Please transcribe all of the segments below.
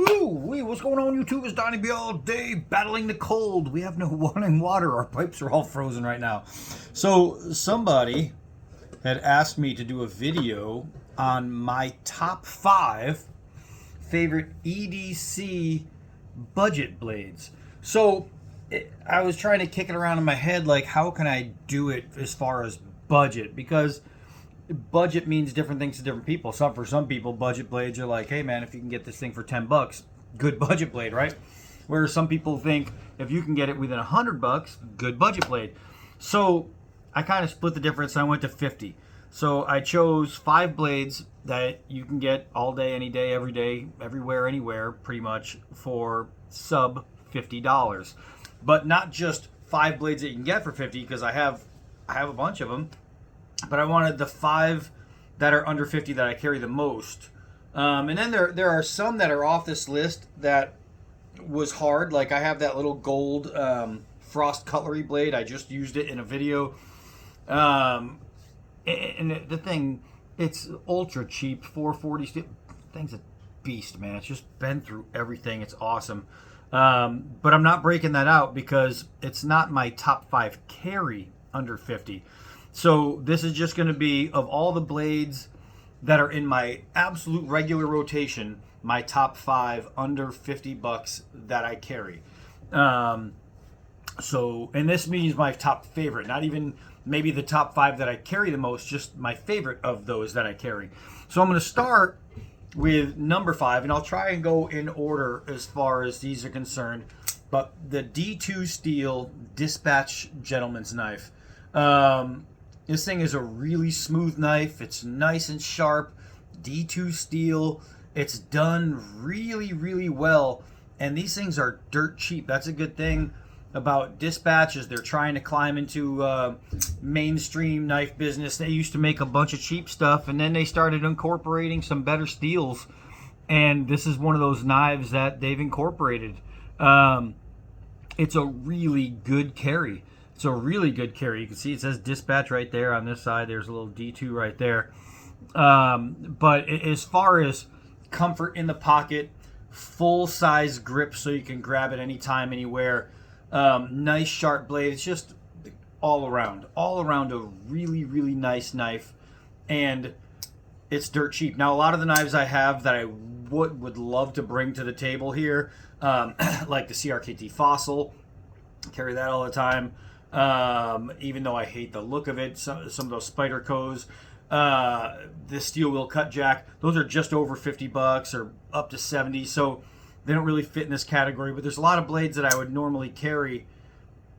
Woo! What's going on, YouTube? It's Donnie B all day battling the cold. We have no running water. Our pipes are all frozen right now. So somebody had asked me to do a video on my top 5 favorite EDC budget blades. So I was trying to kick it around in my head, like how can I do it as far as budget? Because budget means different things to different people. For some people, budget blades are like, hey man, if you can get this thing for $10, good budget blade, right? Whereas some people think if you can get it within $100, good budget blade. So I kind of split the difference. I went to 50. So I chose 5 blades that you can get all day, any day, every day, everywhere, anywhere, pretty much for sub $50. But not just 5 blades that you can get for 50, because I have a bunch of them. But I wanted the 5 that are under 50 that I carry the most. And then there are some that are off this list that was hard. Like I have that little gold frost cutlery blade. I just used it in a video. And the thing, it's ultra cheap, $440 steel. Thing's a beast, man. It's just been through everything. It's awesome. But I'm not breaking that out because it's not my top 5 carry under 50. So this is just going to be, of all the blades that are in my absolute regular rotation, my top 5 under $50 that I carry. And this means my top favorite, not even maybe the top 5 that I carry the most, just my favorite of those that I carry. So I'm going to start with number 5, and I'll try and go in order as far as these are concerned. But the D2 Steel Dispatch Gentleman's Knife. This thing is a really smooth knife. It's nice and sharp. D2 steel. It's done really, really well. And these things are dirt cheap. That's a good thing about Dispatch, is they're trying to climb into mainstream knife business. They used to make a bunch of cheap stuff, and then they started incorporating some better steels. And this is one of those knives that they've incorporated. It's a really good carry. It's a really good carry. You can see it says Dispatch right there on this side. There's a little D2 right there. But as far as comfort in the pocket, full size grip so you can grab it anytime, anywhere. Nice sharp blade. It's just all around a really, really nice knife. And it's dirt cheap. Now, a lot of the knives I have that I would love to bring to the table here, like the CRKT Fossil, carry that all the time. Even though I hate the look of it, some of those Spydercos, the steel wheel cut jack, those are just over $50 or up to 70, so they don't really fit in this category. But there's a lot of blades that I would normally carry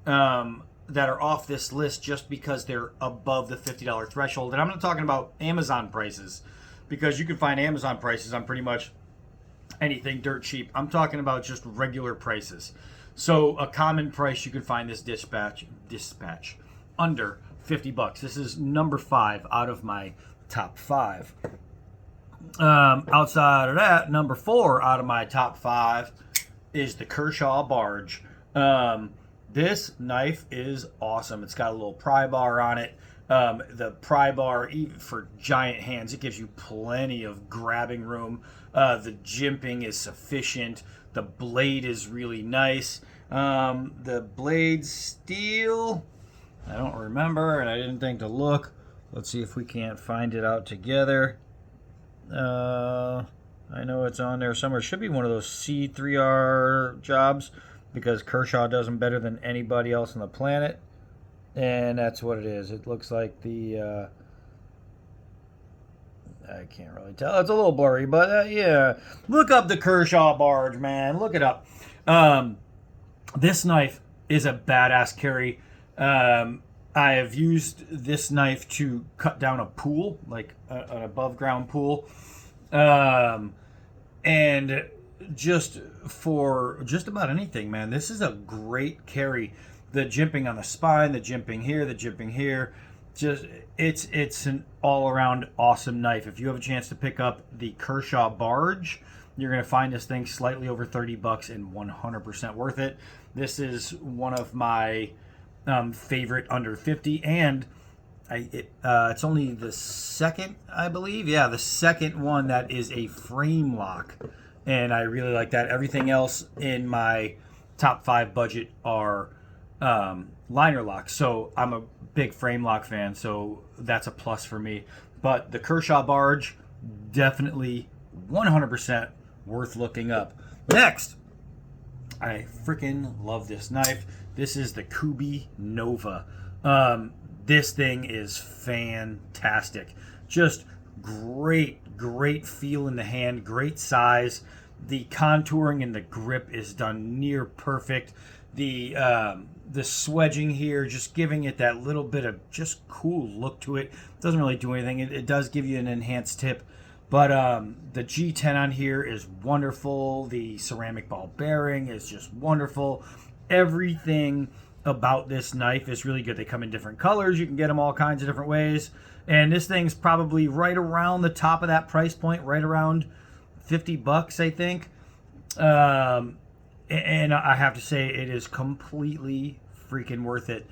that are off this list just because they're above the $50 threshold. And I'm not talking about Amazon prices, because you can find Amazon prices on pretty much anything dirt cheap. I'm talking about just regular prices. So a common price, you can find this dispatch under $50. This is number 5 out of my top 5. Outside of that, number 4 out of my top 5 is the Kershaw Barge. This knife is awesome. It's got a little pry bar on it. The pry bar, even for giant hands, it gives you plenty of grabbing room. The jimping is sufficient. The blade is really nice. The blade steel, I don't remember, and I didn't think to look. Let's see if we can't find it out together. I know it's on there somewhere. It should be one of those C3R jobs, because Kershaw does them better than anybody else on the planet. And that's what it is. It looks like the... I can't really tell. It's a little blurry, but yeah. Look up the Kershaw Barge, man. Look it up. This knife is a badass carry. I have used this knife to cut down a pool, like an above ground pool. And just for just about anything, man. This is a great carry. The jimping on the spine, the jimping here, just it's an all-around awesome knife. If you have a chance to pick up the Kershaw Barge, you're going to find this thing slightly over $30 and 100% worth it. This is one of my favorite under 50, and it's only the second, I believe. Yeah, the second one that is a frame lock and I really like that. Everything else in my top 5 budget are liner locks. So I'm a big frame lock fan, so that's a plus for me. But the Kershaw Barge, definitely 100% worth looking up. Next, I freaking love this knife. This is the Kubi Nova. This thing is fantastic. Just great feel in the hand, great size. The contouring and the grip is done near perfect. The swedging here, just giving it that little bit of just cool look to it. Doesn't really do anything. It does give you an enhanced tip. But the G10 on here is wonderful. The ceramic ball bearing is just wonderful. Everything about this knife is really good. They come in different colors. You can get them all kinds of different ways. And this thing's probably right around the top of that price point, right around $50, I think. And I have to say, it is completely freaking worth it.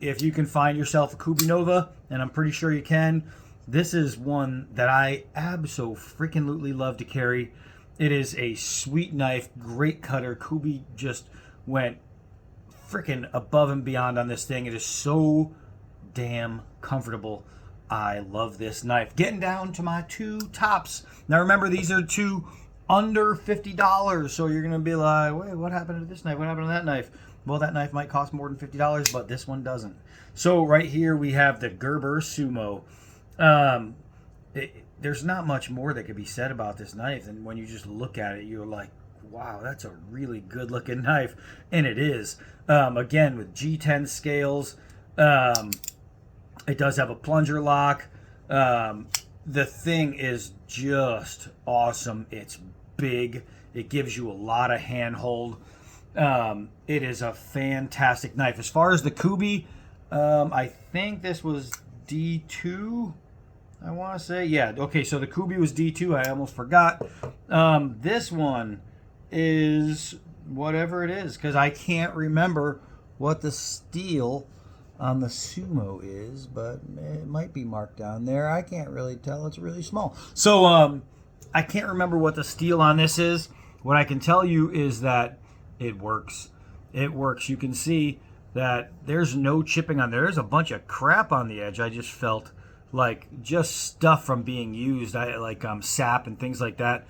If you can find yourself a Kubi Nova, and I'm pretty sure you can, this is one that I abso-freaking-lutely love to carry. It is a sweet knife, great cutter. Kubi just went freaking above and beyond on this thing. It is so damn comfortable. I love this knife. Getting down to my 2 tops. Now remember, these are 2 under $50, so you're going to be like, wait, what happened to this knife? What happened to that knife? Well, that knife might cost more than $50, but this one doesn't. So right here we have the Gerber Sumo. There's not much more that could be said about this knife, and when you just look at it, you're like, wow, that's a really good looking knife. And it is. Again, with G10 scales. It does have a plunger lock. The thing is just awesome. It's big. It gives you a lot of handhold. It is a fantastic knife. As far as the Kubi, I think this was D2. I want to say, yeah. Okay, so the Kubi was D2. I almost forgot. This one is whatever it is, because I can't remember what the steel on the Sumo is, but it might be marked down there. I can't really tell. It's really small. So I can't remember what the steel on this is. What I can tell you is that it works. It works. You can see that there's no chipping on there. There's a bunch of crap on the edge. I just felt like just stuff from being used. I like sap and things like that.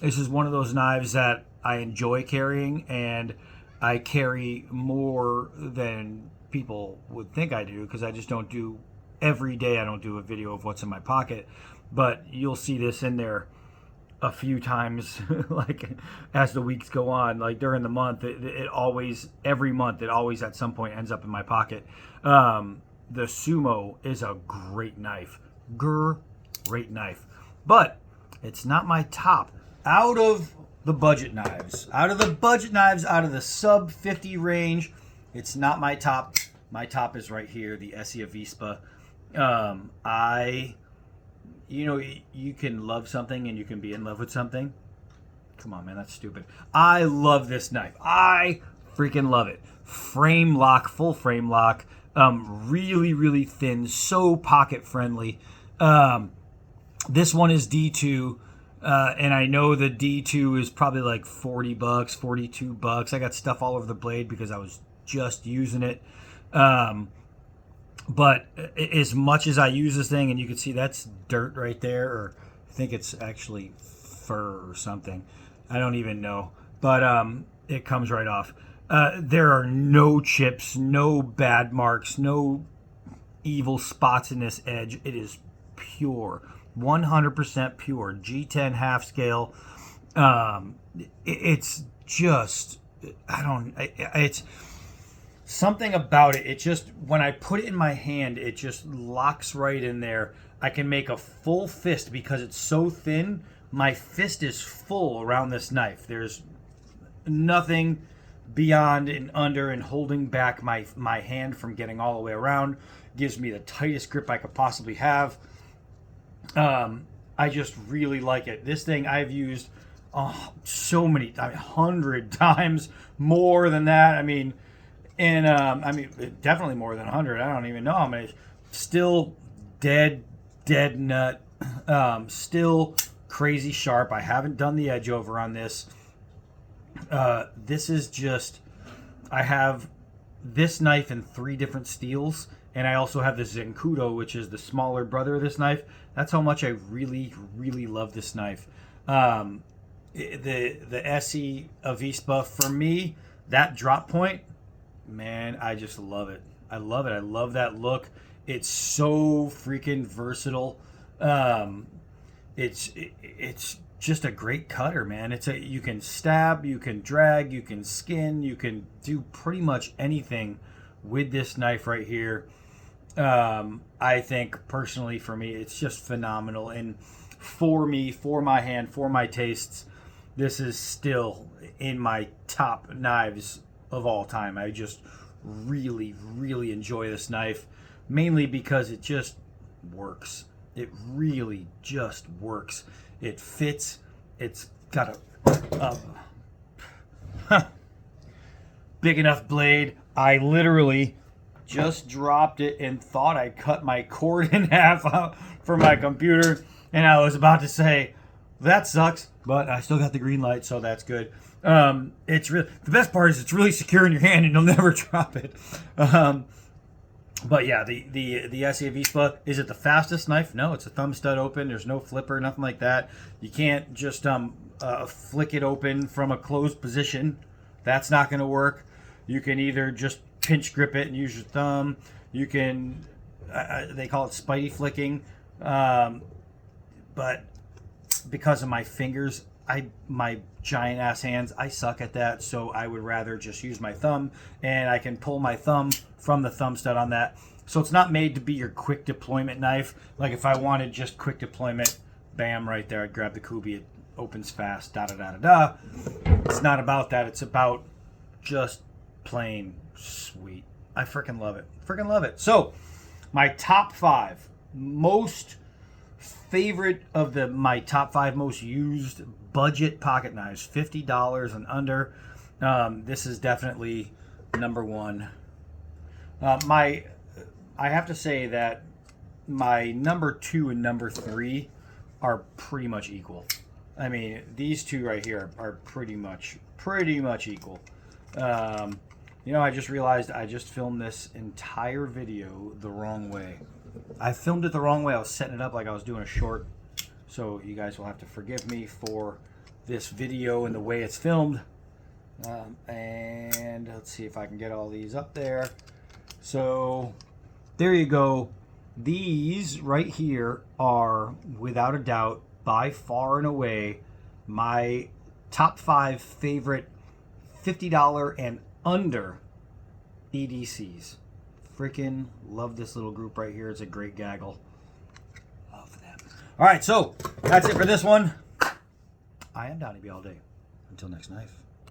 This is one of those knives that I enjoy carrying, and I carry more than people would think I do, because I just don't do every day. I don't do a video of what's in my pocket, but you'll see this in there a few times like as the weeks go on, like during the month. It always, every month, it always at some point ends up in my pocket. The Sumo is a great knife. Great knife. But it's not my top. Out of the budget knives, out of the sub 50 range, it's not my top. My top is right here, the esee Avispa. You can love something and you can be in love with something. Come on, man, that's stupid. I love this knife. I freaking love it. Frame lock, full frame lock. Really thin, so pocket friendly. This one is D2. And I know the D2 is probably like $40, $42. I got stuff all over the blade because I was just using it. But as much as I use this thing, and you can see that's dirt right there, or I think it's actually fur or something. I don't even know. But it comes right off. There are no chips, no bad marks, no evil spots in this edge. It is pure. 100% pure. G10 half scale. It's just, it's something about it. It just, when I put it in my hand, it just locks right in there. I can make a full fist because it's so thin. My fist is full around this knife. There's nothing beyond and under and holding back my hand from getting all the way around. Gives me the tightest grip I could possibly have. I just really like it. This thing I've used so many, 100 times more than that. Definitely more than 100. I don't even know how many. Still dead nut. Still crazy sharp. I haven't done the edge over on this. This is just, I have this knife in 3 different steels, and I also have the Sencut, which is the smaller brother of this knife. That's how much I really, really love this knife. The esee Avispa, for me, that drop point, man, I just love it. I love it. I love that look. It's so freaking versatile. It's just a great cutter, man. You can stab, you can drag, you can skin, you can do pretty much anything with this knife right here. I think personally for me, it's just phenomenal. And for me, for my hand, for my tastes, this is still in my top knives of all time. I just really, really enjoy this knife, mainly because it just works. It really just works. It fits. It's got a big enough blade. I literally just dropped it and thought I cut my cord in half for my computer, and I was about to say that sucks, but I still got the green light, so that's good. It's the best part is it's really secure in your hand and you'll never drop it. But yeah, the esee Avispa, is it the fastest knife? No, it's a thumb stud open. There's no flipper, nothing like that. You can't just flick it open from a closed position. That's not going to work. You can either just pinch grip it and use your thumb. You can, they call it spidey flicking. But because of my fingers, my giant ass hands, I suck at that, so I would rather just use my thumb, and I can pull my thumb from the thumb stud on that. So it's not made to be your quick deployment knife. Like if I wanted just quick deployment, bam, right there, I'd grab the Kubi, it opens fast, da-da-da-da-da. It's not about that. It's about just plain sweet. I freaking love it. Freaking love it. So my top 5 most favorite of my top 5 most used budget pocket knives, $50 and under. This is definitely number 1. I have to say that my number 2 and number 3 are pretty much equal. I mean, these two right here are pretty much equal. You know, I just realized I just filmed this entire video the wrong way. I filmed it the wrong way. I was setting it up like I was doing a short. So you guys will have to forgive me for this video and the way it's filmed. And let's see if I can get all these up there. So there you go. These right here are, without a doubt, by far and away, my top 5 favorite $50 and under EDCs. Freaking love this little group right here. It's a great gaggle. Love them. All right, so that's it for this one. I am Donnie B all day. Until next knife.